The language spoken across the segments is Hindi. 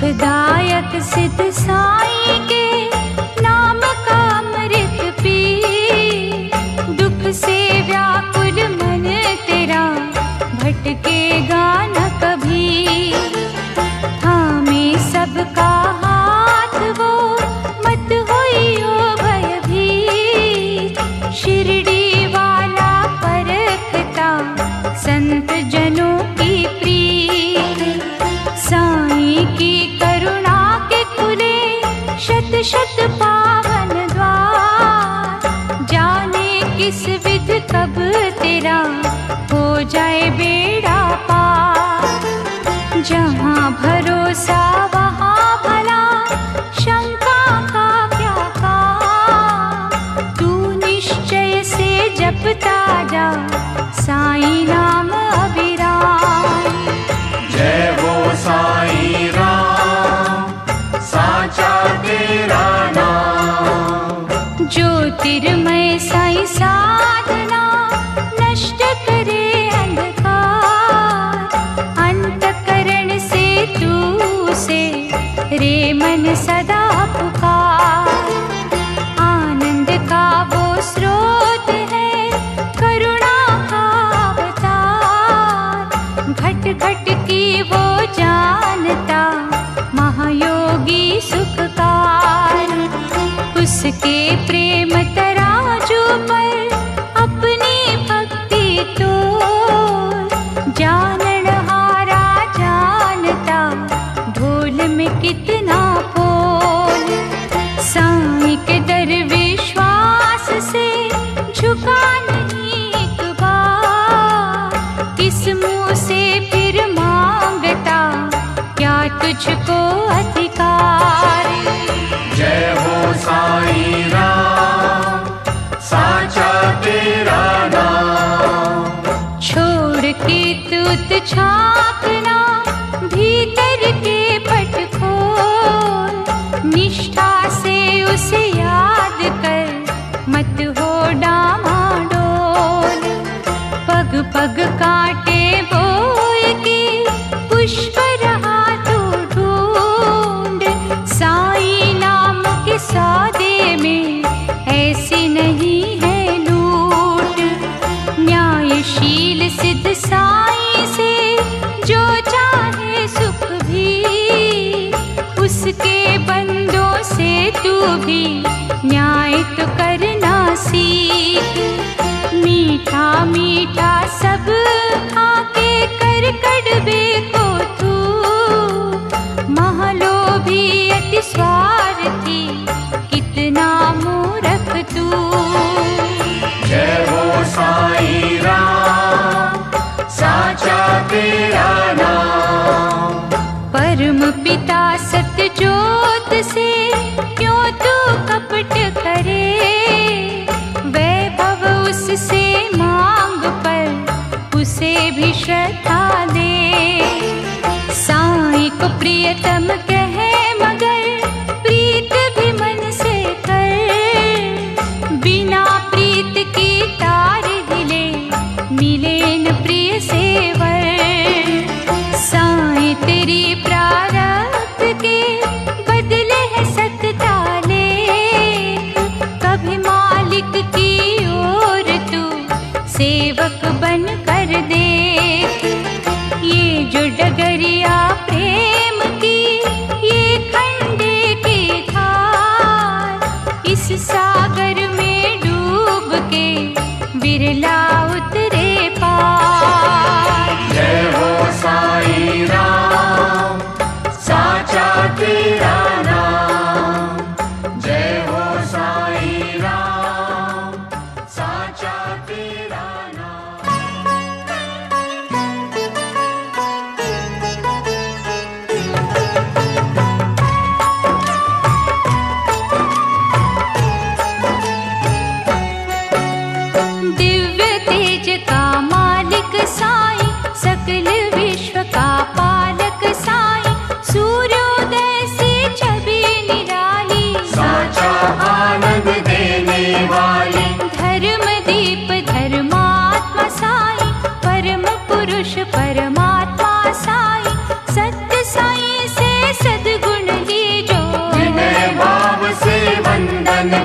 सुखदायक सिद्ध साईं के नाम का अमृत पी, दुख से व्याकुल मन तेरा भटकेगा न कभी। थामे सबका हाथ वो मत होइयो भयभीत, शिरडी वाला परखता संत जनों की प्रीत। साईं की करुणा के खुले शत शत पावन द्वार, जाने किस विध कब तेरा हो जाए बेड़ा पार। जहाँ भरोसा वहाँ भला, शंका का क्या काम, तू निश्चय से जपता जा साईं नाम अविराम। जय वो साईं राम, साचा तेरा नाम। ज्योतिर्मय साईं साधना नष्ट करे अंधकार, अंतकरण से तू से रे मन सदा पुकार। आनंद का वो स्रोत है, करुणा का अवतार, घट घट की वो जानता महायोगी सुखकार। उसके प्रेम तराजू पर अपनी भक्ति तो, जानन हारा जानता ढोल में कितना पोल। साईं के दर विश्वास से झुका नहीं एक बार, किस मुँह से फिर मांगता क्या तुझको अधिकार। जय हो साईं राम, साचा तेरा नाम। छोड़ के तूत झांकना भीतर के पट खोल, निष्ठा से उसे याद कर मत हो डामाडोल। पग पग काटे बोए के पुष्प रहा तो ढूंढ, साईं नाम के सौदे में ऐसी नहीं है लूट। न्यायशील सिद्ध साईं से जो चाहे सुख भी, उसके बंदों से तू भी न्याय तो करना सीख। मीठा मीठा सब खाके कर कड़वे को तू, महलोभी अति स्वार्थी कितना मूर्ख तू। जय हो साईं राम, साचा तेरा नाम। परम पिता सत्य ज्योत से क्यों तू कपट करे, वैभव उससे मांग पर उसे भी श्रद्धा दे। साईं को प्रियतम कहे मगर प्रीत भी मन से कर, बिना प्रीत की तार हिले मिले न प्रिय सेवर। साईं तेरी प्रारब्ध के बदले है सत ताले, कभी मालिक की ओर तू सेवक बन कर देख। ये जो डगरिया प्रेम की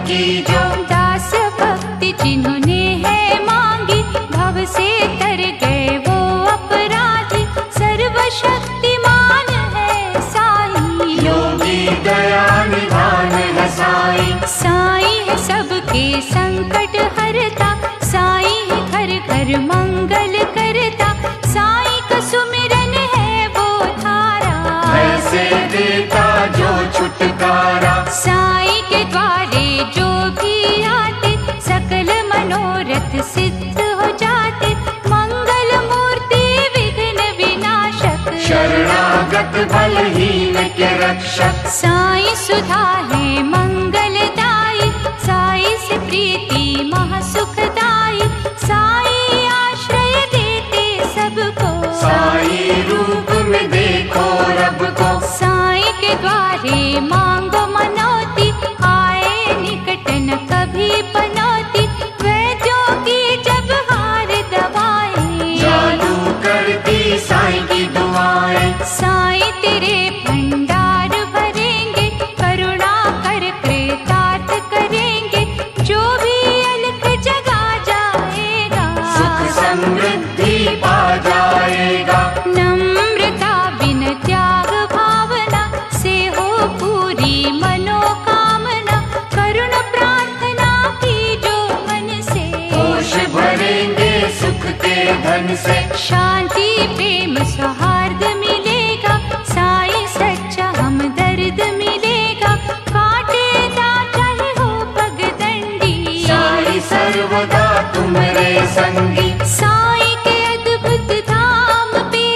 की जो दास भक्ति जिन्होंने है मांगी, भव से तर गए वो अपराधी। सर्वशक्तिमान है साईं, योगी दया निधान है साईं। साईं है सबके संकट हरता, साईं है घर घर मंगल करता। साईं का सुमिरन है वो धारा, ऐसे देता जो छुटकारा। साईं के द्वारे जो भी आते, सकल मनोरथ सिद्ध हो जाते। मंगल मूर्ति विघ्न विनाशक, शरणागत बलहीन के रक्षक। साईं सुधा है मंगलदाई, साईं से प्रीति महासुखदाई। साईं आश्रय देते सबको, साईं रूप में देखो रब को। साईं के द्वारे मांगो मनौती, आए निकट न कभी पनौती। वैद्यों की जब हार दवाएं, जादू करती साईं की दुआएं। साईं तेरे भंडार भरेंगे, करुणा कर कृतार्थ करेंगे। जो भी अलख जगा जाएगा, सुख समृद्धि पा जाएगा। नम्रता बिन त्याग भावना से हो पूरी मनोकामना। करुण प्रार्थना की जो मन से, कोश भरेंगे सुख के धन से। शांति प्रेम सौहार्द मिलेगा, साईं सच्चा हमदर्द मिलेगा। काटेदा चाहे हो पगडंडी, साईं सर्वदा तुम्हारे संगी। साईं के अद्भुत धाम पे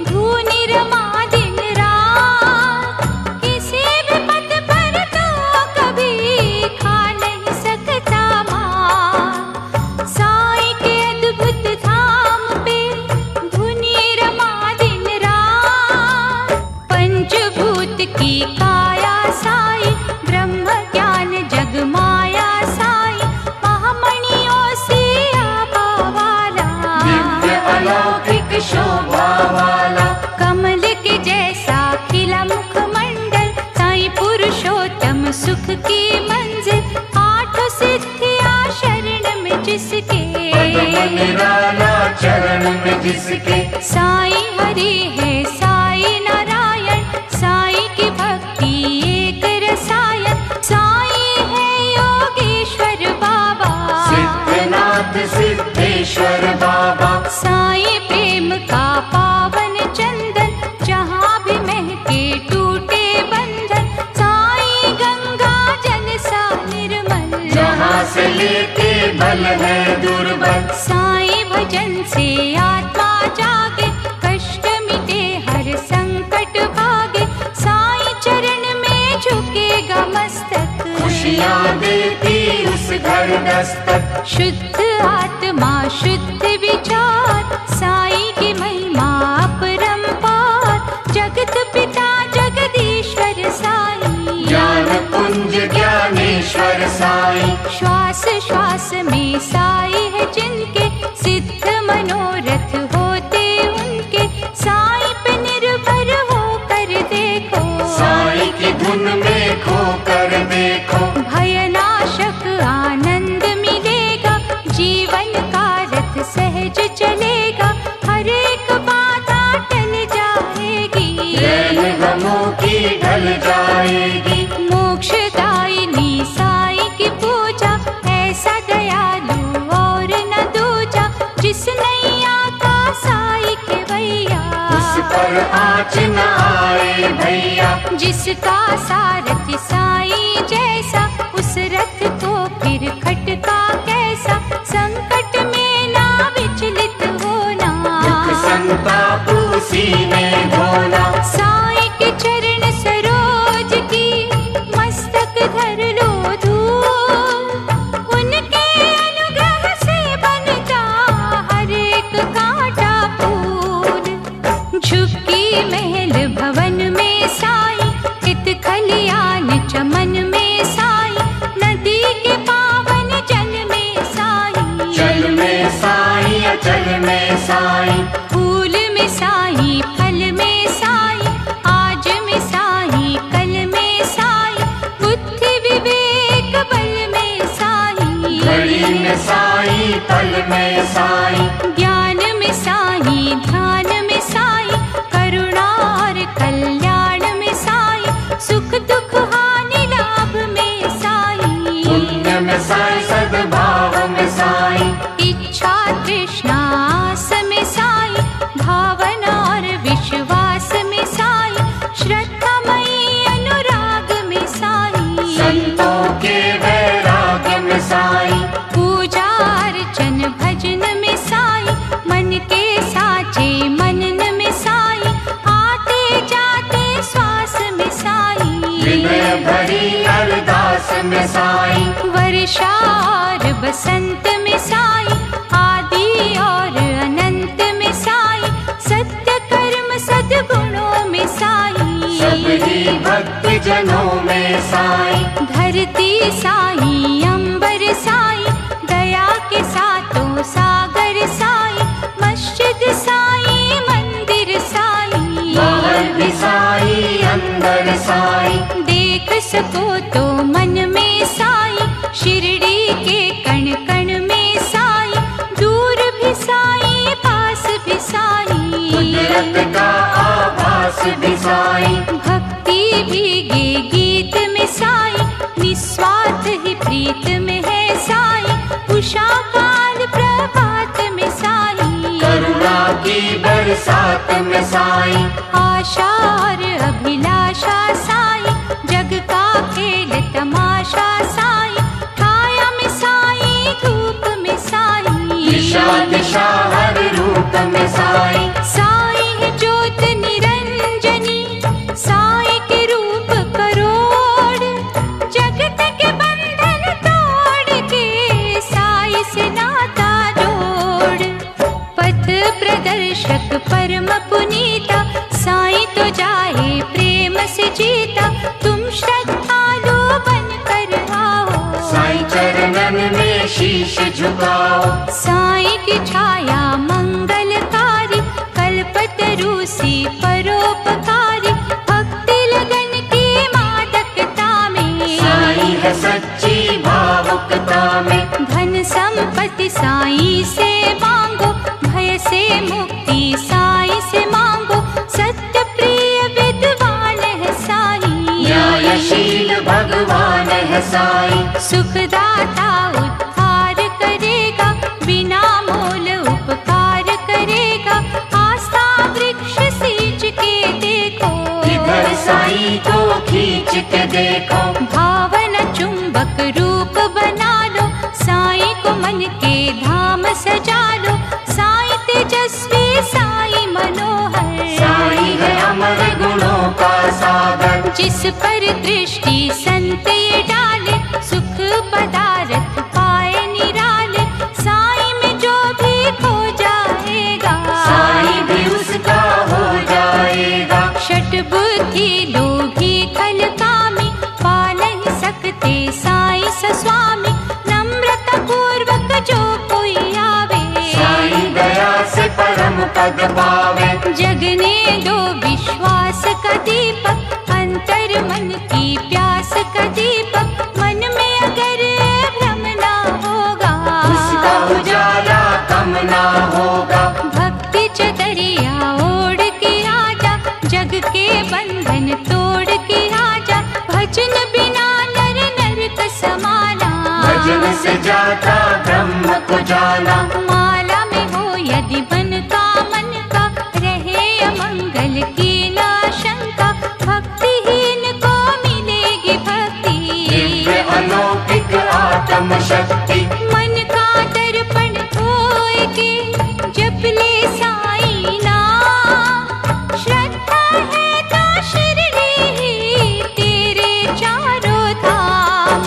धूनी रमा दिन रात। किसी भी पथ पर तो कभी खा नहीं सकता मार। साईं के अद्भुत धाम पे धूनी रमा दिन रात। पंचभूत की काया साईं, ब्रह्म ज्ञान जग माया साईं। महामणियों से आभा वाला, दिव्य अलौकिक शोभा वाला। कमल के जैसा खिला मुखमंडल। साईं पुरुषोत्तम सुख की मंजिल, आठ सिद्धियां शरण में जिसके। पद्म निराला चरण में जिसके। साईं हरि है साईं नारायण, साईं की भक्ति एक रसायन। साईं है योगेश्वर बाबा, सिद्धनाथ सिद्धेश्वर बाबा। साईं प्रेम का पावन चंदन, जहाँ भी महके टूटे बंधन। साईं गंगा जल सा निर्मल, जहाँ से लेके बल है दुर्बल। साईं भजन से आत्मा जागे, कष्ट मिटे हर संकट भागे। साईं चरण में झुकेगा मस्तक, खुशियाँ देती उस घर दस्तक। शुद्ध आत्मा शुद्ध विचार, साईं की महिमा अपरंपार। जगत पिता जगदीश्वर साईं, ज्ञान पुंज ज्ञानेश्वर साईं। श्वास श्वास में साईं है जिनके, सिद्ध मनोरथ होते उनके। साईं पे निर्भर होकर देखो, साईं की धुन में खो कर देखो। भयनाशक आनंद मिलेगा, जीवन का रथ सहज चलेगा। हर एक बाधा टल जाएगी, रैन गमों की ढल जाएगी। मोक्षदायिनी साईं की पूजा, ऐसा दयालु और न दूजा। जिस नैया का साईं के भैया, उस पर आँच न आए भैया। जिसका सारथी साईं जैसा, उस रथ को फिर खटका कैसा। संकट में ना विचलित होना, दुख संताप उसी में ढोना। साईं के चरण सरोज की मस्तक धर लो धूल। उनके अनुग्रह से बनता हर एक कांटा फूल। झुकी महल भवन में साईं, हित खलियान चमन में साईं। नदी के पावन जल में साईं, जल में साईं अचल में साईं। फूल में साईं फल पल में साई, ज्ञान में साई, ध्यान में साई, करुणा और कल्याण में साई, सुख दुख हानि लाभ में साई, पुण्य में साई, सद्भाव में साई, इच्छा तृष्णा आस में साई, भावना और विश्वास में साई, श्रद्धामयी अनुराग में साई, संतों के वैराग्य में साई, पूजा अर्चन भजन में साई, मन के साचे मनन में साई, आते जाते श्वास में साई, विनय भरी अरदास में साई, वर्षा और बसंत में साई, आदि और अनंत में साई, सत्य कर्म सद्गुणों में साई, सबही भक्ति जनों में साई, धरती साई, अंबर साई, दया के सातों सागर साई, मस्जिद साई, मंदिर साई, बाहर भी साई, अंदर साई, देख सको तो मन में साई, शिरडी के कण कण में साई, दूर भी साई, पास भी साई, कुदरत का आभास भी साई, भक्ति भीगे गीत में साई, निस्वार्थ ही प्रीत में है साई, उषा काल प्रभात में साई, करुणा की बरसात में साई, आशा और अभिलाषा साई, जग का खेल तमाशा साई, छाया में साई, धूप में साई, दिशा दिशा हर रूप में साई, साई है ज्योत निरंजनी, साई के रूप करोड़, जगत के बंधन तोड़ के साई से नाता जोड़, पथ प्रदर्शक परम पुनीता, साई तो जाए प्रेम से जीता, तुम श्रद्धालु बन कर आओ, साई चरणन में शीश झुकाओ, साई की छाया मंगलकारी, कल्पतरु सी परोपकारी, भक्ति लगन की मादकता में, साई है सच्ची भावुकता में, धन संपत्ति साई से मांगो, भय से मुक्ति साई से मांगो, सत्य प्रिय विद्वान है साई, न्यायशील भगवान है साई, सुखदाता उद्धार करेगा, बिना मोल उपकार करेगा, आस्था वृक्ष सींच के देखो, इधर साई को खींच के देखो, भावना चुंबक रूप बना लो, साई को मन के धाम सजा लो, साई तेजस्वी साई मनोहर, साई है अमर गुणों का सागर, जिस पर दृष्टि संत ये डाले, सुख पदार्थ पाए निराले, साई में जो भी खो जाएगा, साई भी उसका हो जाएगा, षट बुद्धि लोभी खल कामी, पा नहीं सकते साई सस्वामी, नम्रता पूर्वक जो कोई आवे, साई दया से परम पद पावे, जगने दो विश्वास का दीपक, अंतर मन की प्यास का दीपक, मन में अगर भ्रम ना होगा, उसका उजाला कम ना होगा, भक्ति चदरिया ओढ़ के आजा, जग के बंधन तोड़ के आजा, भजन बिना नर नरक समाना, भजन से जाता ब्रह्म को जाना, माला में हो यदि मन का रहे अमंगल की न आशंका, भक्तिहीन को मिलेगी भक्ति, दिव्य अलौकिक आत्म शक्ति, मन का दर्पण धोए के जप ले साई नाम, श्रद्धा है तो शिरडी ही तेरे चारों धाम,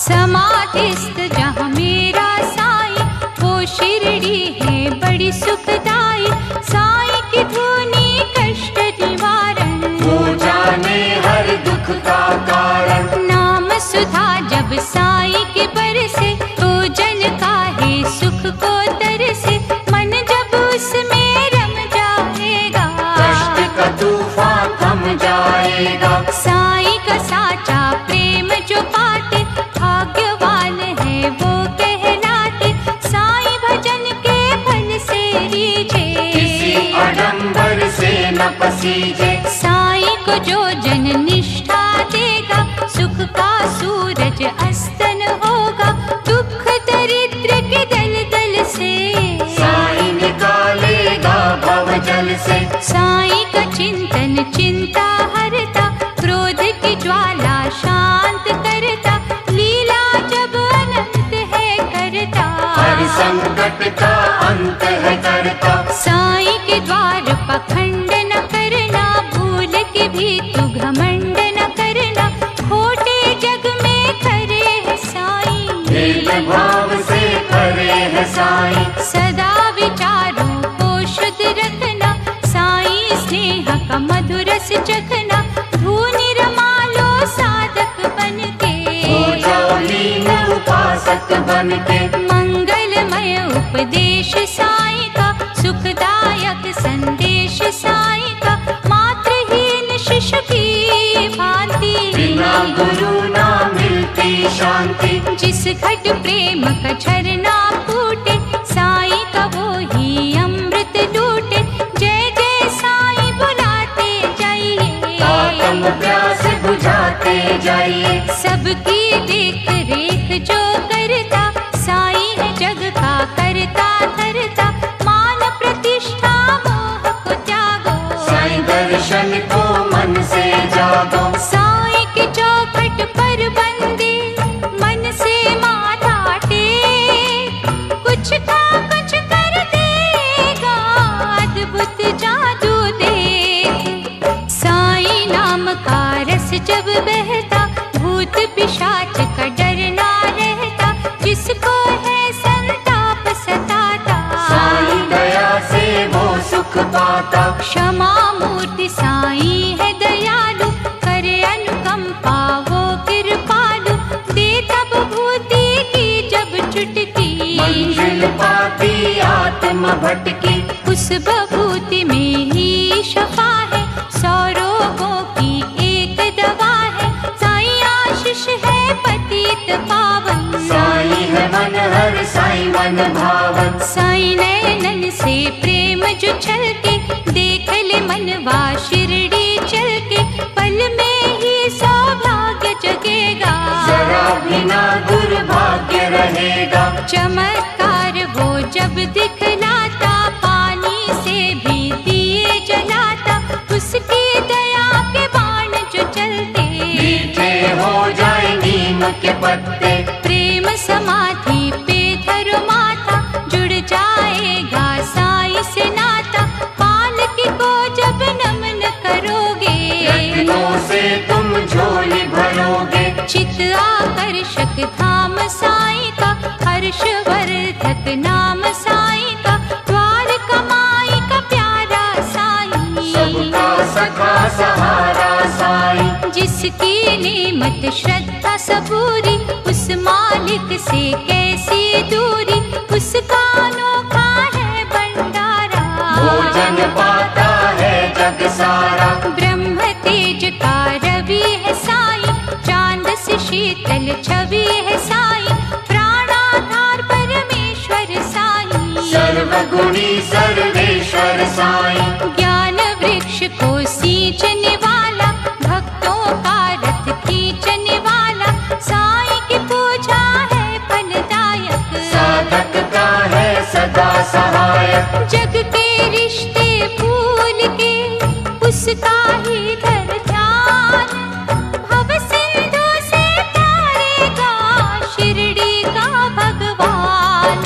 समाधिस्थ जहाँ मेरा साई, वो शिरडी है बड़ी सुखदाई, साई की धुनी कष्ट निवारण, वो जाने हर दुख का कारण, नाम सुधा जब साई के बरसे, तो जन का है सुख को तरसे, मन जब उसमें रम जाएगा, कष्ट का तूफान थम जाएगा, साई का साचा प्रेम जो पाते, भाग्यवान है वो कहलाते, साई सीजे। साईं को जो जन निष्ठा देगा, सुख का सूरज अस्तन होगा। दुख दरिद्र के दल दल से साईं निकालेगा भव जल से। साईं का चिंतन चिंता हरता, क्रोध की ज्वाला शांत करता। लीला जब अनंत है करता, हर संकट का अंत है करता। साईं के द्वार पखंड न करना, भूल के भी तू घमंड न करना। खोटे जग में खरे है साईं, भेद भाव से परे है साईं। सदा विचारों को शुद्ध रखना, साईं स्नेह का मधुर रस चखना। धूनि रमा लो साधक बन के, हो जाओ लीन उपासक बन के। मंगलमय उपदेश साईं का, सुखदायक संदेश साईं का। मात्रहीन शिशु की भांति, बिना गुरु ना मिलती शांति। जिस घट प्रेम का झरना फूटे, साईं का वो ही अमृत लूटे। जय जय साईं बुलाते जाइए, आत्म प्यास बुझाते जाइए। सबकी देख रेख जो करता, साईं है जग का करता धरता। मान प्रतिष्ठा मोह को त्यागो, साईं दर्शन को मन से जागो। साईं के चौखट पर बंदे, मन से माथा टेक। कुछ का कुछ कर देगा, अद्भुत जादू देख। साईं नाम का रस जब बहता, भूत पिशाच का डर ना रहता। जिसको है संताप सताता, साईं दया से वो सुख पाता। क्षमा मूर्ति साईं है दयालु, करे अनुकंपा वो कृपालु। दे तब भूति की जब चुटकी, मंजिल पाती आत्म भटकी। उस बभूति में ही शफा है, 100 रोगों की एक दवा है। साईं आशीष है पतित पावन, साईं है मन हर साईं मन भावन। साईं नैनन से प्रेम जो छलके, देख ले मनवा शिरडी चल के। पल में ही सौभाग्य जगेगा, जरा बिना दुर्भाग्य रहेगा। चमत्कार वो जब दिखलाता, पानी से भी दिए जलाता। उसकी दया के बाण जो चलते, मीठे हो जाए नीम के पत्ते। प्रेम समाधि पे धरो माथा, जुड़ जाएगा साईं से नाता। पालकी को जब नमन करोगे, रत्नों से तुम झोली भरोगे। चित आकर्षक धाम साईं का, हर्षवर्धक नाम साईं का। द्वार कमाई का प्यारा साईं, सबका सखा सहारा साईं। जिसकी नेमत श्रद्धा सबूरी, उस मालिक से कैसी दूरी। उसका अनोखा है भंडारा, भोजन पाता है जग सारा। ब्रह्म तेज का रवि है साईं, चांद से शीतल छवि है साईं। प्राणाधार परमेश्वर साईं, सर्वगुणी सर्वेश्वर साईं। ज्ञान वृक्ष को सींचने वाला, भक्तों का रथ खींचने वाला। साईं की पूजा है फलदायक, साधक का है सदा सहायक। जग के रिश्ते भूल के उसका ही धर ध्यान। भव सिंधु से तारेगा शिरडी का भगवान।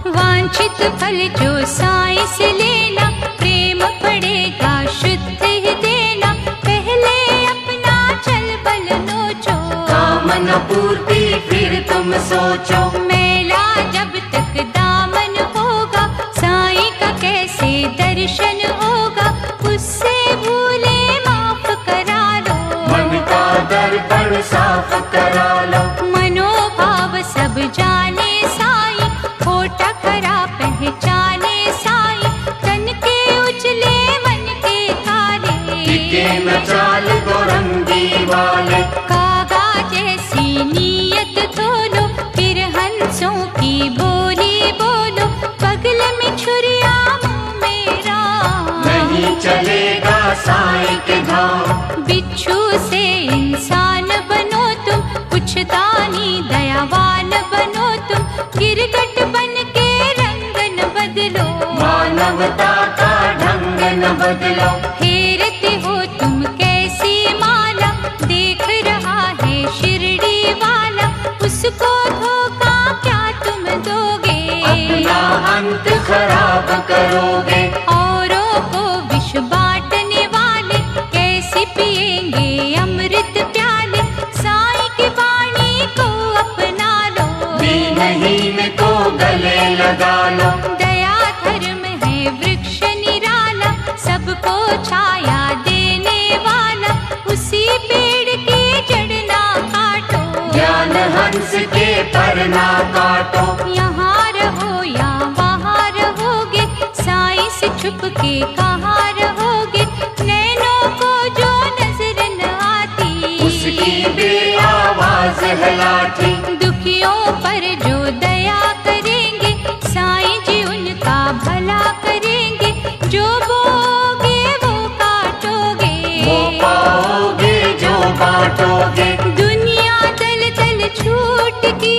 वांछित फल जो साईं से लेना, प्रेम पड़ेगा शुद्ध ही देना। पहले अपना चल बल नोचो, कामना पूर्ति फिर तुम सोचो। मेला जब तक दामन होगा, साईं का कैसे दर्शन होगा। उससे भूले माफ करा लो, मन का दर्पण साफ करा लो। मनोभाव सब जाने साईं, खोटा खरा पहचाने साईं। तन के उजले मन के काले, टिके न चाल गोरंगी वाले। कागा जैसी नीयत धोलो, फिर हंसों की बोली बोलो। बगल में छुरिया मुंह में राम, नहीं चलेगा साईं के धाम। बिच्छू से इंसान बनो तुम, कुछ दानी दयावान बनो तुम, गिरगट बन के रंग न बदलो, मानवता का ढंग न बदलो। फेरते हो तुम कैसी माला, देख रहा है शिरडी वाला, उसको धोखा क्या तुम दोगे, अपना अंत खराब करोगे। औरों को विष बांटने वाले कैसे पिएंगे अमृत प्याले, साईं की वाणी को अपना लो, दीनहीन को गले लगा लो। दया धर्म है वृक्ष निराला, सबको छाया देने वाला, उसी पेड़ की जड़ ना काटो, ज्ञान हंस के पर ना काटो। यहाँ रहो या वहाँ रहोगे, साईं से छुप के कहाँ रहोगे, नैनों को जो नजर न आती, उसकी बेआवाज है लाठी। दुखियों पर जो दया करेंगे, साईं जी उनका भला करेंगे, जो बोगे वो काटोगे, वो पाओगे जो बांटोगे। दुनिया दल दल छूट की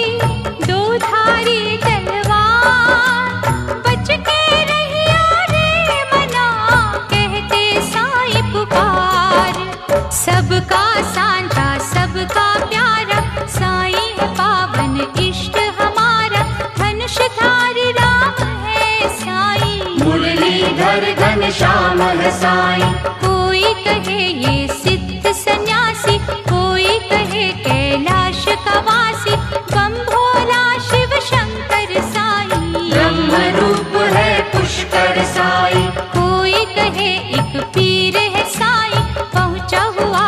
दो धारी तलवार, बच के रहिया रे मना, कहते साईं पुकार, सबका सांझा सबका प्यारा, साईं है पावन इष्ट हमारा, धनुषधारी राम है साईं, मुरलीधर घनश्याम है साईं। कोई कहे ये सिद्ध सन्यासी, कोई कहे कैलाश का वासी, बम भोला शिव शंकर साईं, ब्रह्म रूप है पुष्कर साईं। कोई कहे एक पीर है साईं, पहुँचा हुआ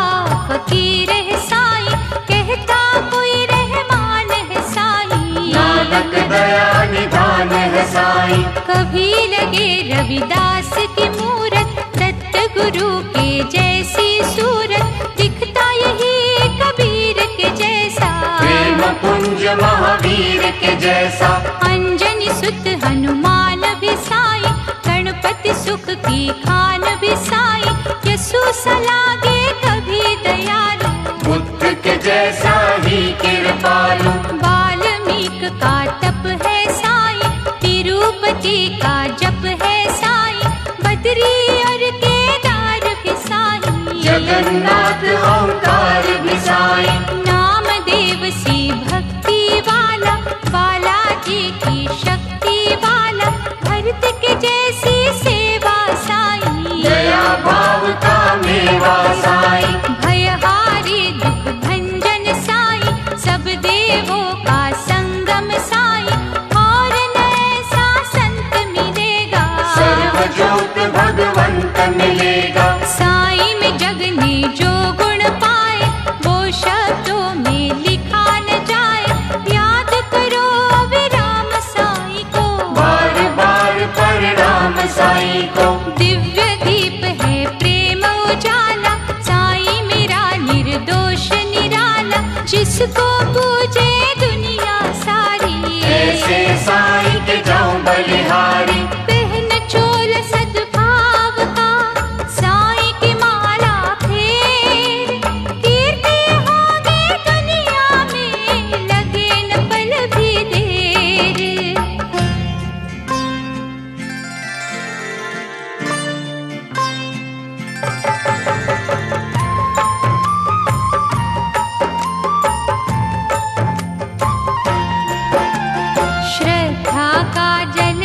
फकीर है साईं, कहता कोई रहमान है साईं, नानक दया निधान है साईं। कभी लगे रविदास की मूरत, दत्त गुरु के जैसी सूरत, दिखता यही कबीर के जैसा, प्रेम पुंज महावीर के जैसा, अंजनी सुत हनुमान भी साईं, गणपति सुख की खान भी साईं, यसु सलागे कभी दयालु, बुद्ध के जैसा ही कृपालु, वाल्मीक का तप है साईं, तिरुपति का जप है साईं, बद्री और केदार भी साईं, जगन्नाथ ओंकार भी साईं, नामदेव सी भक्ति वाला, बालाजी की शक्ति वाला, भरत के जैसी सेवा साईं, दया भाव का मेवा साईं, भयहारी दुख भंजन साईं, सब देवों का संगम साईं, और न ऐसा संत मिलेगा, सर्वज्योत भगवंत मिलेगा। साईं में जग ने जो गुण पाए, वो शब्दों में लिखा न जाए, याद करो विराम साईं को, बार बार प्रणाम साईं को। दिव्य दीप है प्रेम उजाला, साईं मेरा निर्दोष निराला, जिसको पूजे दुनिया सारी, ऐसे साईं के जाऊं बलिहारी। पहन चोल सद्भाव का, साईं की माला फेर, कीर्ति होगी दुनिया में, लगे न पल भी देर। श्रद्धा का जल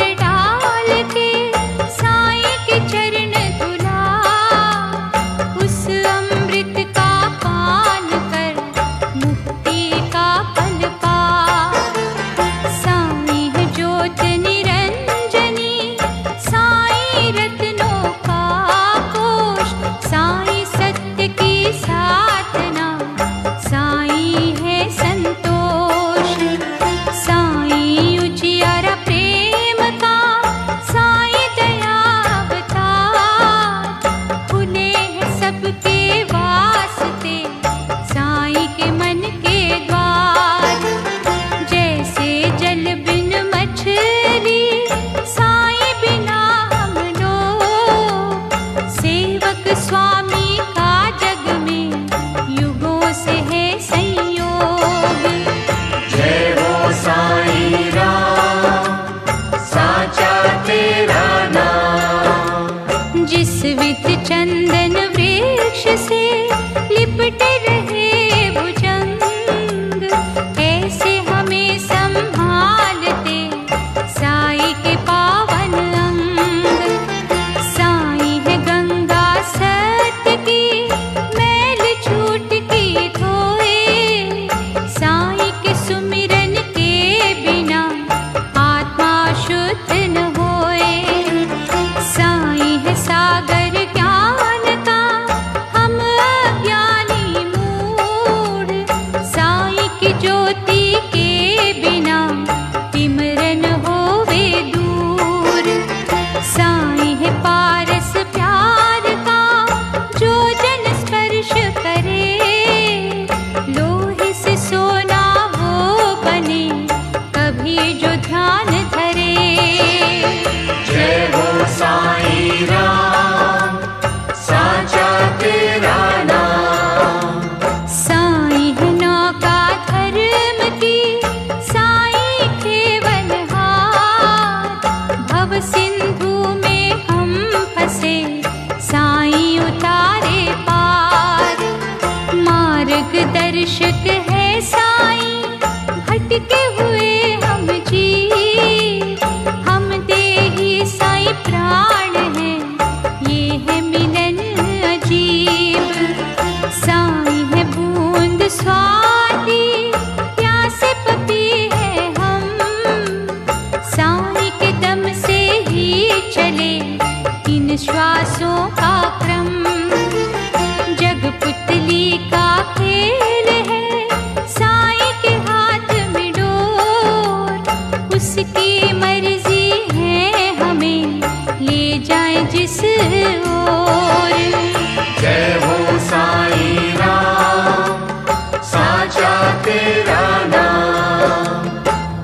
तेरा नाम।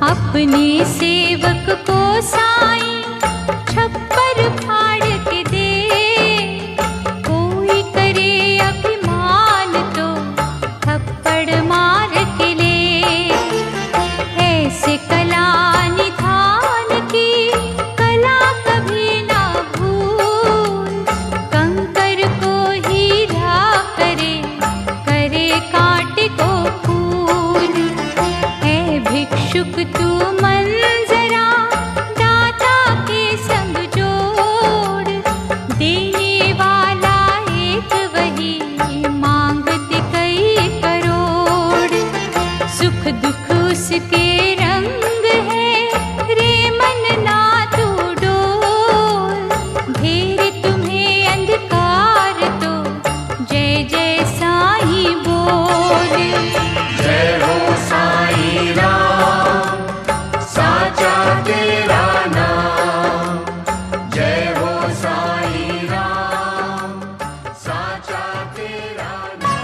अपने सेवक को साईं छप्पर फाड़ के दे, कोई करे अभिमान तो थप्पड़ मार के ले। ऐसे कला निधान की कला कभी ना भूल, कंकर को हीरा करे, करे कांटे को फूल। है भिक्षुक तू मन जरा दाता के संग जोड़, देने वाला एक वही मांगते कई करोड़। सुख दुख उसके रंग है, रे मन ना तू डोल। घेरे तुम्हें अंधकार तो जय जय साईं बोल। जय हो साईं राम, साचा तेरा नाम। जय हो साईं राम, साचा तेरा नाम।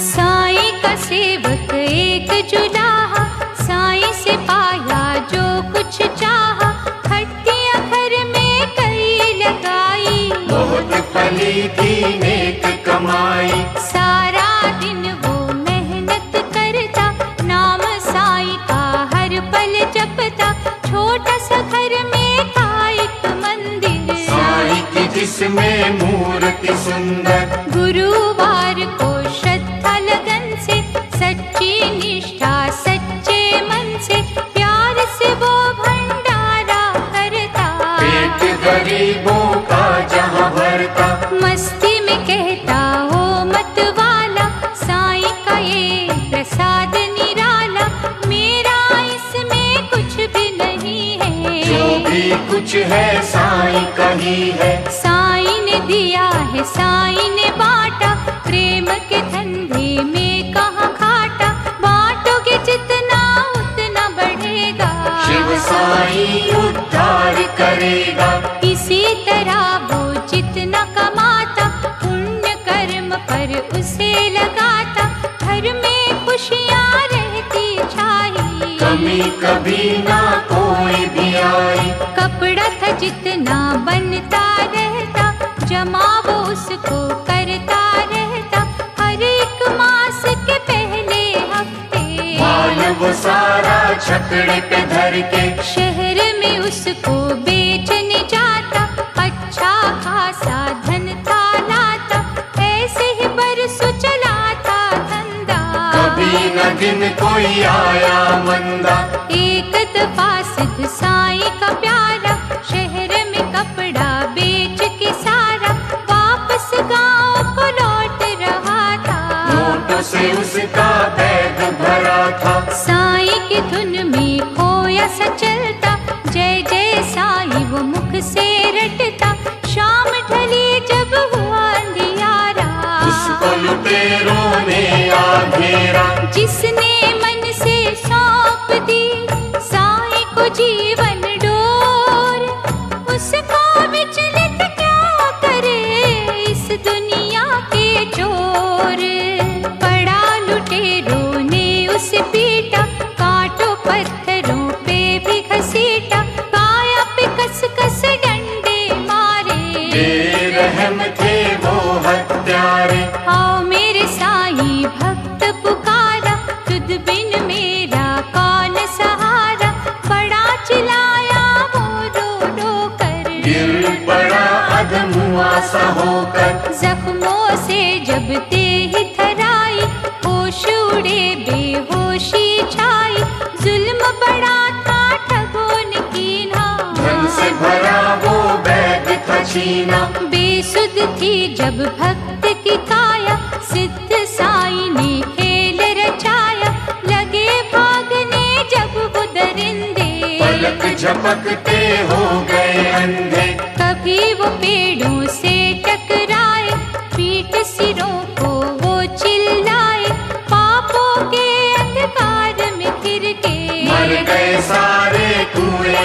साईं का सेवक एक जुलाहा, साईं से पाया जो कुछ चाहा। खट्टियां घर में कई लगाई, बहुत फली थी नेक कमाई। सारा दिन वो मेहनत करता, नाम साईं का हर पल जपता। छोटा सा घर में था एक मंदिर, साईं की जिसमें मूर्ति सुंदर। गुरुवार को श्रद्धा लगन से, सच्ची निष्ठा सच्चे मन से, प्यार से वो भंडारा करता। पेट गरीबों का जहाँ भरता, मस्ती में कहता हो मत वाला, साईं का ये प्रसाद निराला। मेरा इसमें कुछ भी नहीं है, जो भी कुछ है साईं का ही है। साईं ने दिया है साईं ने बांटा, प्रेम के धंधे में कहाँ घाटा। बांटोगे जितना उतना बढ़ेगा, शिव साईं उद्धार करेगा। इसी तरह वो जितना कमाता, पुण्य कर्म पर उसे लगाता। घर में खुशियाँ रहती छाई, कमी कभी ना कोई भी आई। कपड़ा था जितना बनता रहता, जमा वो उसको करता रहता। हर एक मास के पहले हफ्ते, माल वो सारा छकड़े पे धर के, शहर में उसको बेचने जाता। अच्छा खासा धन था लाता, ऐसे ही बरसों चलाता धंधा। कभी न दिन कोई आया मंदा। एक दफा सिद्ध साईं का प्यारा, शहर में कपड़ा बेच के सारा वापस गांव को लौट रहा था। नोटों से उसका बैग भरा था, साईं की धुन में खोया सा चलता, जय जय साईं वो मुख से रटता। शाम ढली जब हुआ अंधियारा, उसको लुटेरों ने घेरा। जिसने मन से सौंप दी साईं को जीवन डोर, उसको विचलित क्या करे इस दुनिया के चोर। पड़ा लुटेरों ने उसे पीटा, कांटों पत्थरों पे भी घसीटा। काया पे कस कस डंडे मारे, बेरहम थे वो हत्यारे। आओ मेरे साईं भक्त पुकारा, तुझ बिन मेरा कौन सहारा। बड़ा चिल्लाया वो रो रो कर, गिर पड़ा अधमुआ सा होकर। जख्मों से जब देह थराई, होश उड़े बेहोशी छाई। जुल्म बड़ा था ठगों ने कीना, धन से भरा वो बैग था छीना। बेसुध थी जब भक्त की काया, सिद्ध साईं ने खेल रचाया। लगे भागने जब वो दरिंदे, पलक झपकते हो गए अंधे। कभी वो पेड़ों से टकराए, पीठ सिरों को वो चिल्लाए। पापों के अंधकार में गिर के मर गए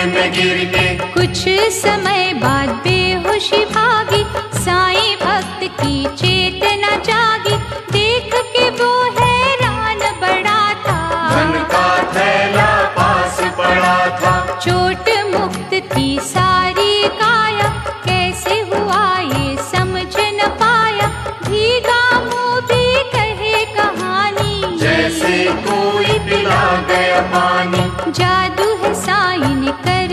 में गिर के कुछ समय बाद बेहोशी भागी, साईं भक्त की चेतना जागी। देख के वो हैरान बड़ा था, धन का थैला पास पड़ा था। चोट मुक्त थी सारी काया, कैसे हुआ ये समझ न पाया। भीगा मुंह भी कहे कहानी, जैसे कोई पिला गया पानी। जादू है साईं ने कर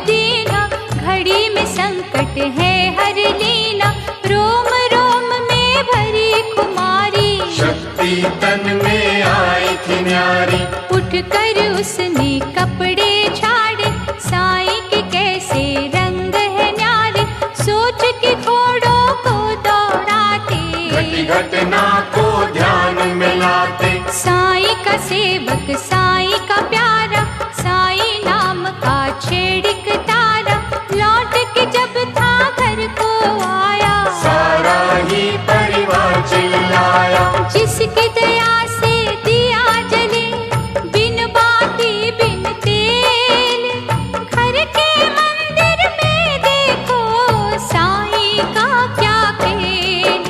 देना, घड़ी में संकट है हर लेना। रोम रोम में भरी खुमारी, शक्ति तन में आई थी न्यारी। उठकर उसने कपड़े झाड़े, साईं के कैसे रंग है न्यारे। सोच के घोड़ों को दौड़ाते, घटी घटना को ध्यान में लाते। साईं का सेवक साईं का प्यारा, साईं नाम का छेड़िक तारा। लौट के जब था घर को आया, सारा ही परिवार चिल्लाया। जिसकी दया से दिया जले, बिन बाती बिन तेल। घर के मंदिर में देखो साईं का क्या खेल।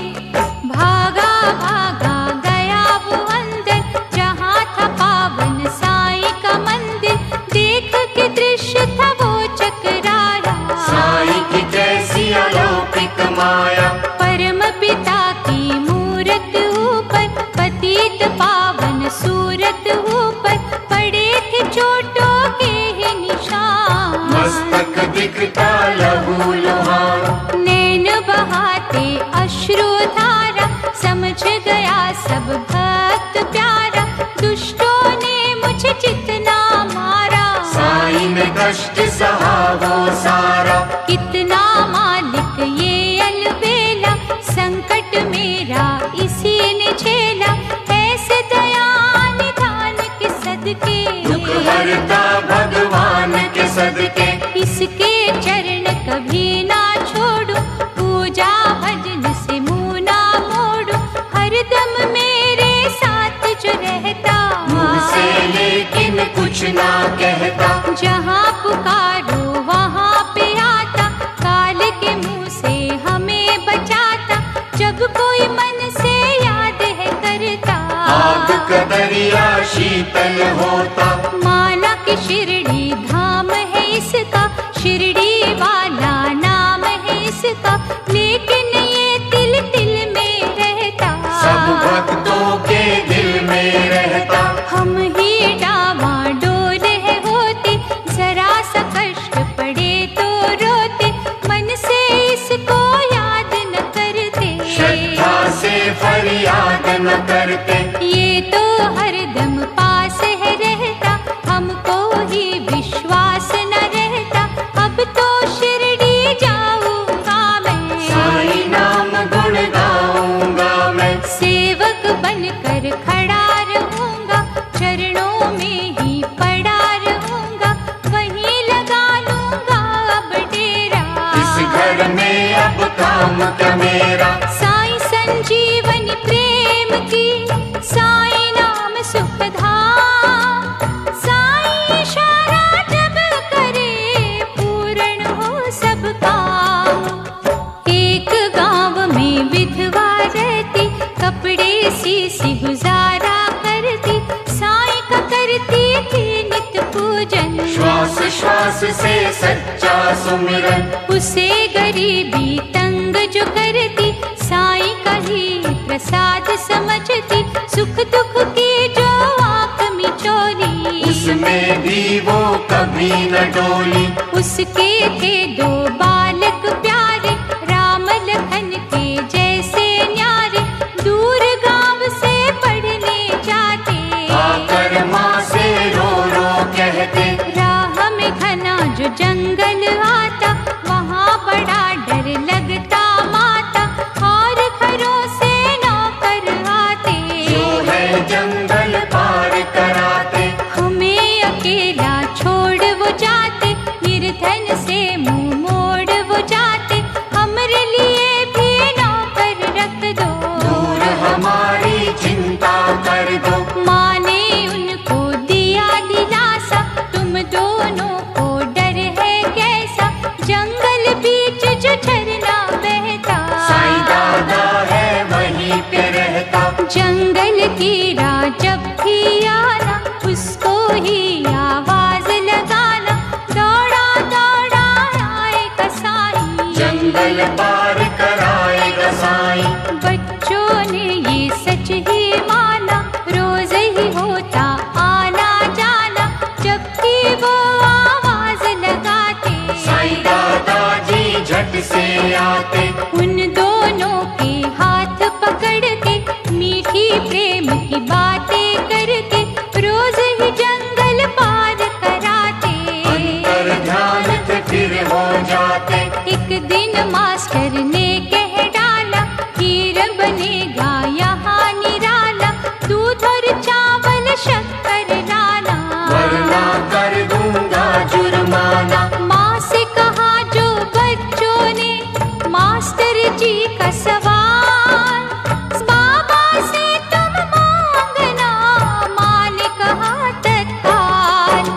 भागा भागा गया वो अंदर, जहाँ था पावन साईं का मंदिर। देख के दृश्य था वो चकराया, साईं की कैसी अलौकिक माया। परम पिता की मूरत ऊपर, पतित पावन सूरत ऊपर। पड़े थे चोटों के ही निशान, मस्तक दिखता लहू लुहान। नैन बहाते अश्रु धारा, समझ गया सब भक्त प्यारा। दुष्टों ने मुझे जितना मारा, साईं ने कष्ट सहा वो सारा। कितना मालिक ये अलबेला, संकट मेरा इसी ने झेला। ऐसे दया निधान के सदके, दुख हरता भगवान के सदके। इसके चरण कभी ना छोड़ू, पूजा भजन से मुँह ना मोड़ू। हरदम मेरे साथ जो रहता, मुँह से लेकिन कुछ ना कहता। जहाँ पुकारो वहाँ पे आता, काल के मुँह से हमें बचाता। जब कोई मन से याद है करता, आग का दरिया शीतल होता। माना कि शिरडी धाम है इसका, शिरडी वाला नाम है इसका। लेकिन ये तिल तिल में रहता, सब भक्तों के दिल में रहता। हम ही डावाडोल है होते, जरा सा कष्ट पड़े तो रोते। मन से इसको याद न करते, श्रद्धा से फरियाद न करते। ये तो हरदम पास है रहता, हमको ही विश्वास न रहता। अब तो शिरडी जाऊंगा मैं, साईं नाम गुण गाऊंगा मैं। सेवक बनकर खड़ा रहूंगा, चरणों में ही पड़ा रहूंगा। वहीं लगा लूंगा अब डेरा, इस घर में अब काम क्या मेरा। साईं संजीवनी प्रेम की, साईं नाम सुखधाम। साईं इशारा जब करे, पूर्ण हो सब काम। एक गांव में विधवा रहती, कपड़े सी गुजारा करती। साईं का करती थी नित्य पूजन, श्वास श्वास से सच्चा सुमिरन। उसे गरीबी तंग जो करती, साईं का ही प्रसाद समझती। सुख दुख की जो आंख मिचोली, उसमें भी वो कभी न डोली। उसके थे दो बालक प्यारे, राम लखन के जैसे न्यारे। दूर गांव से पढ़ने जाते, आकर माँ से रो रो कहते। राह में घना जो जंगल आता, वहाँ बड़ा डर लगता माता। और घरों से नौकर आते, जो है जंगल पार कराते। हमें अकेला छोड़ वो जाते। निर्धन से मुंह झट से आते। उन दोनों के हाथ पकड़ के मीठी प्रेम की बातें करके रोज ही जंगल पार कराते। अंतर ध्यान थे फिर हो जाते। एक दिन मास्टर ने कह डाला, खीर बनेगा यहाँ निराला, दूध और चावल शक्कर लाना, वरना कर दूंगा जुर्माना। माँ से कहा जो बच्चों ने मास्टर जी का सवाल, बाबा से तुम मांगना, माँ ने कहा तत्काल।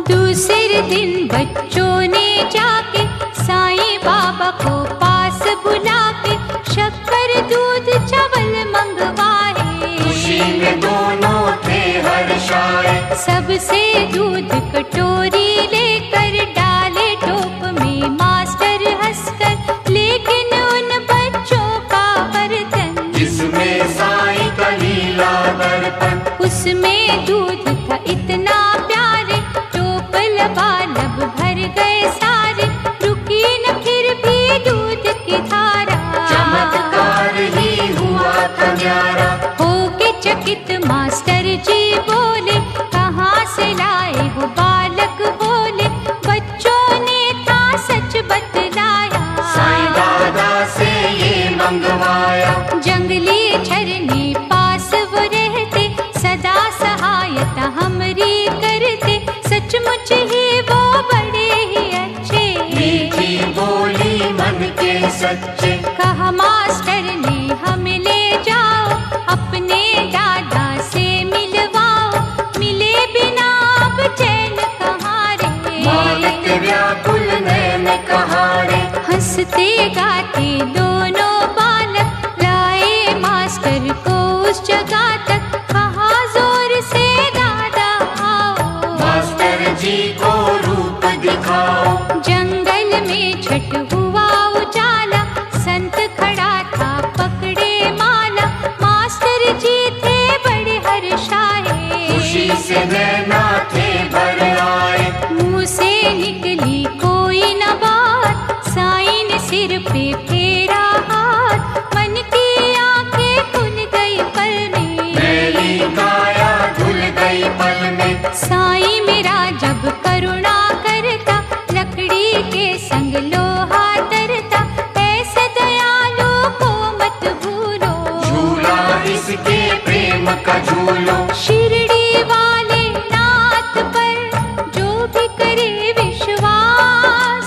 दूसरे दिन बच्चों ने जाके साईं बाबा को पास बुला के शक्कर दूध चावल मंगवाए। खुशी में दोनों थे हर्षाए। सबसे दूध कटोरी लेकर डाले टोप में मास्टर हंसकर, लेकिन उन बच्चों का बर्तन जिसमें साईं का लीला दर्पण, उसमें दूध था इतना प्यारे, टोप लबालब भर गए सारे, रुकी न फिर भी दूध की धारा। चमत्कार ही हुआ था न्यारा। होके चकित मास्टर जी बोले, कहाँ से लाए हो बालक बोले, बच्चों ने था सच बतलाया, साईं दादा से ये मंगवाया। जंगली झरने पास वो रहते, सदा सहायता हमरी करते, सचमुच ही वो बड़े ही अच्छे, मीठी बोली मन के सच्चे। कहा मास्टर ने हमें ले जाओ, अपने दादा से मिलवाओ, मिले बिना अब चैन कहाँ रे। मालिक व्याकुल नैन कहारे। हंसते गाते दोनों बालक लाए मास्टर को उस जगह तक, कहा जोर से दादा आओ, मास्टर जी को रूप दिखाओ। जंगल में छठ हुआ उजाला, संत खड़ा था पकड़े माला, मास्टर जी थे बड़े हर्षाए। खुशी से नैना थे भर आए। मुंह से निकली कोई न बात, साईं ने सिर पे फेरा हाथ, मन की आंखें खुल गई पल में, मैली काया धुल गई पल में। साईं मेरा जब करुणा करता, लकड़ी के संग लोहा तरता, ऐसे दयालु को मत भूलो, झूला इसके प्रेम का झूलो। शिरडी वाले नाथ पर जो भी करे विश्वास,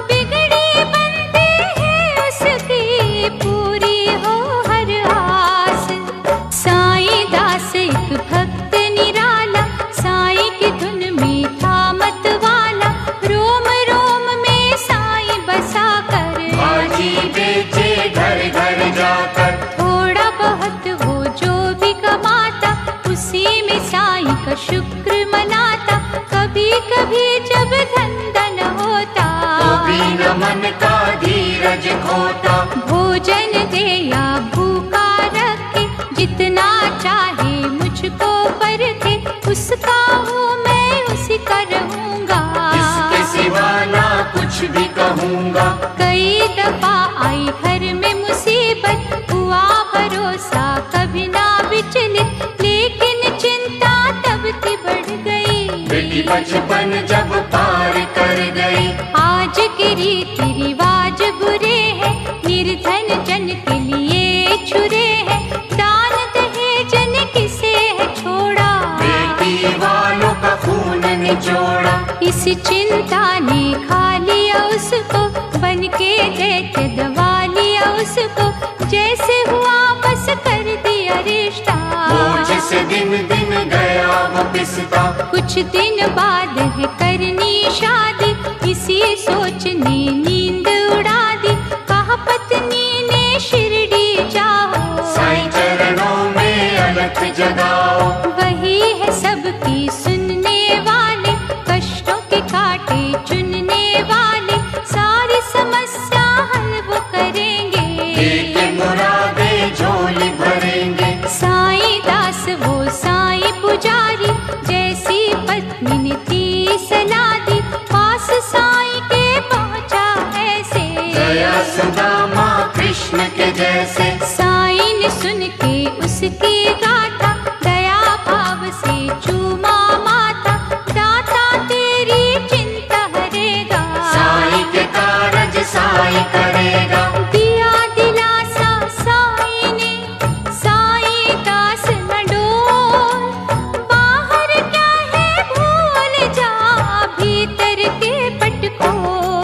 बिगड़ी बनती है उसकी पूरी हो हर आस। साईं दास एक भक्त निराला, साईं की धुन में था मत वाला, रोम रोम में साईं बसा कर, भाजी बेचे घर घर जाकर, थोड़ा बहुत वो जो भी कमाता, उसी में साईं का शुक्र मनाता। कभी कभी जब धन होता, तो भी न मन का धीरज खोता। भोजन दे या भूखा रखे, जितना चाहे मुझको परखे, उसका हूँ मैं उसी का रहूंगा, इसके सिवा ना कुछ भी कहूँगा। कई दफा आई घर में मुसीबत, हुआ भरोसा कभी ना विचलित, लेकिन चिंता तब थी बढ़ गई, बेटी बचपन जब पार कर गई। आज के रीति रिवाज बुरे हैं, निर्धन जन के लिए छुरे हैं, दान दहेज ने किसे है छोड़ा, बेटी वालों का खून निचोड़ा। इस चिंता ने खा लिया उसको, बन के दैत्य दबा लिया उसको, जैसे हुआ बस कर दिया रिश्ता, बोझ से दिन दिन गया वो पिसता। कुछ दिन बाद है करनी शादी, इसी सोच ने नींद उड़ा दी, कहा पत्नी ने शिरडी जाओ, साईं चरणों में अलख जगाओ। वही है सबकी सुनने वाले, कष्टों के कांटे चुनने वाले, सारी समस्या हल वो करेंगे, एक मुरादे झोली भरेंगे। साईं दास वो साईं पुजारी, जैसी पत्नी ने थी सलाह दी, पास साईं के पहुंचा ऐसे,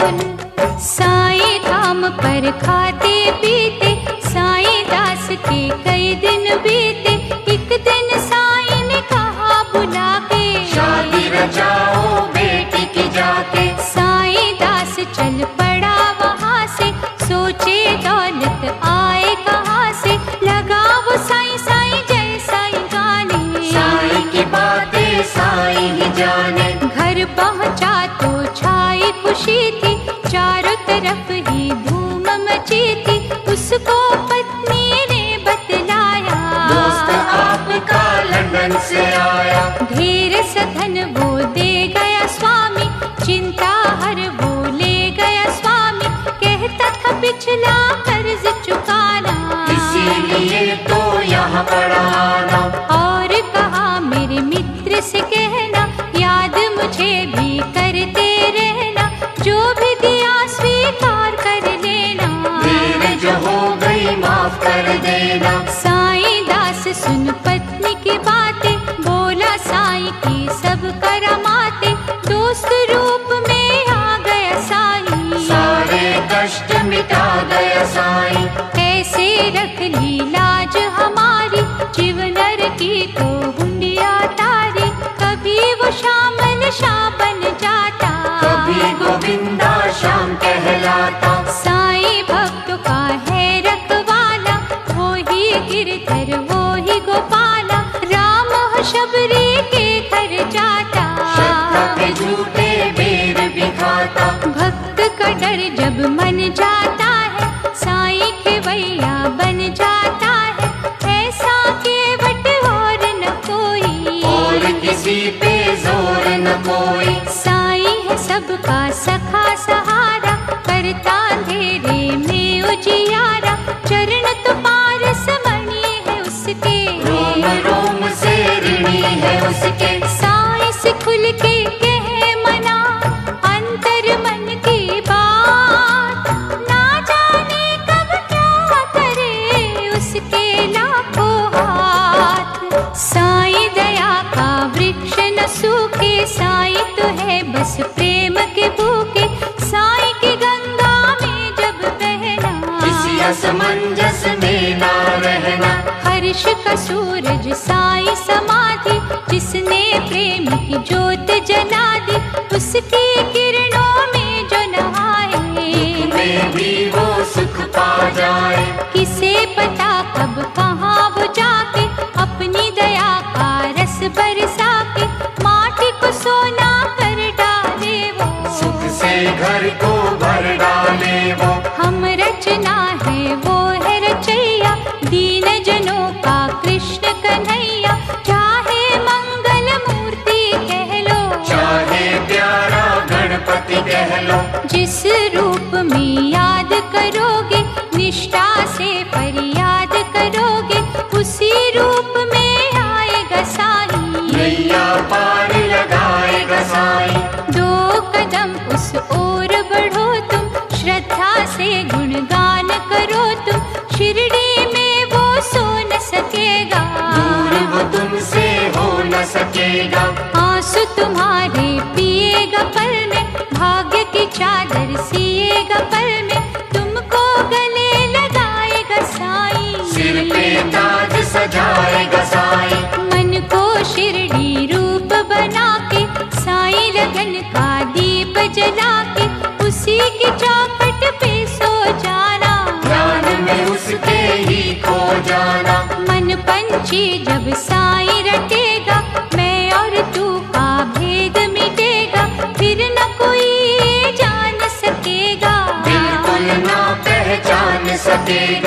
सुन। साईं धाम पर खाते पीते साईं दास के कई दिन बीते। एक दिन साईं ने कहा बुला के, शादी रचाओ बेटी की जाके। साईं दास चल पड़ा वहाँ से, सोचे दौलत आए कहाँ से। लगा वो साईं साईं जय साईं गाने, साईं की बातें साईं ही जाने। घर पहुँचा तो छाई खुशी थी, चारों तरफ ही धूम मची थी। उसको पत्नी ने बतलाया, दोस्त आपका लंदन से आया। ढेर सधन वो दे गया स्वामी, चिंता हर वो ले गया स्वामी। कहता था पिछला कर्ज चुकाना, इसीलिए तो यहाँ पड़ा आना। और कहा मेरे मित्र से कहना, याद मुझे भी करते रहना। जो भी दिया स्वीकार कर लेना, देर जो हो गई माफ कर देना। साईं दास सुन पत्नी की बातें, बोला साईं की सब करामाते। दोस्त रूप में आ गया साईं, सारे कष्ट मिटा गया साईं। ऐसे रख ली लाज हमारी, जीवनर की को हुंडिया तारी। कभी वो श्यामल शाह बन जाता, कभी गोविंदा श्याम कहलाता। साईं भक्त का है रखवाला, वो ही गिरधर वो ही गोपाला। राम हो शबरी के घर जाता, श्रद्धा के झूठे बेर भी खाता। भक्त का डर जब मन जाता है, साईं खेवैया बन जाता है। ऐसा केवट और न कोई, और किसी पे जोर न कोई। साईं है सबका सखा सहारा, करता अंधेरे में उजियारा। चरण तो पारस मणि है उसके, रोम रोम से ऋणी है उसके। साईं से खुल के कहे मना, अंतर मन की बात। ना जाने कब क्या करे उसके लाखों हाथ। साईं दया का वृक्ष न सूखे, साईं तो है बस प्रेम के भूखे। साईं की गंगा में जब बहना, किसी असमंजस में ना रहना। हर्ष का सूरज साईं समाधि, जिसने प्रेम की ज्योत जला दी। उसकी किरणों में जो नहाए, में भी वो सुख पा जाए। किसे पता कब कहाँ वो जाके, अपनी दया का रस बरसा के। माटी को सोना कर डाले वो, सुख से घर को भर डाले वो। हम रचना है वो है रचैया, दीन जनों का कृष्ण कन्हैया। चाहे मंगल मूर्ति कह लो, चाहे प्यारा गणपति कह लो। जिस रूप में याद करोगे, निष्ठा से फरियाद करोगे, उसी रूप में आएगा साईं। नैया पार लगाएगा साईं। दो कदम उस ओर बढ़ो तुम, श्रद्धा से गुणगान करो तुम। शिरडी में वो सो न सकेगा, दूर वो तुमसे हो न सकेगा। आंसू तुम्हारे पिएगा पल में, भाग्य की चादर सिएगा पल में। तुमको गले लगाएगा साईं, सिर पे ताज सजाएगा साईं। मन को शिरडी रूप बना के, साईं लगन का दीप जला के। उसी की चौखट पे सो जाना, ध्यान में उसके ही खो जाना। मन पंछी जब साईं रटेगा, मैं और तू का भेद मिटेगा। फिर न कोई जान सकेगा, बिल्कुल ना पहचान सकेगा।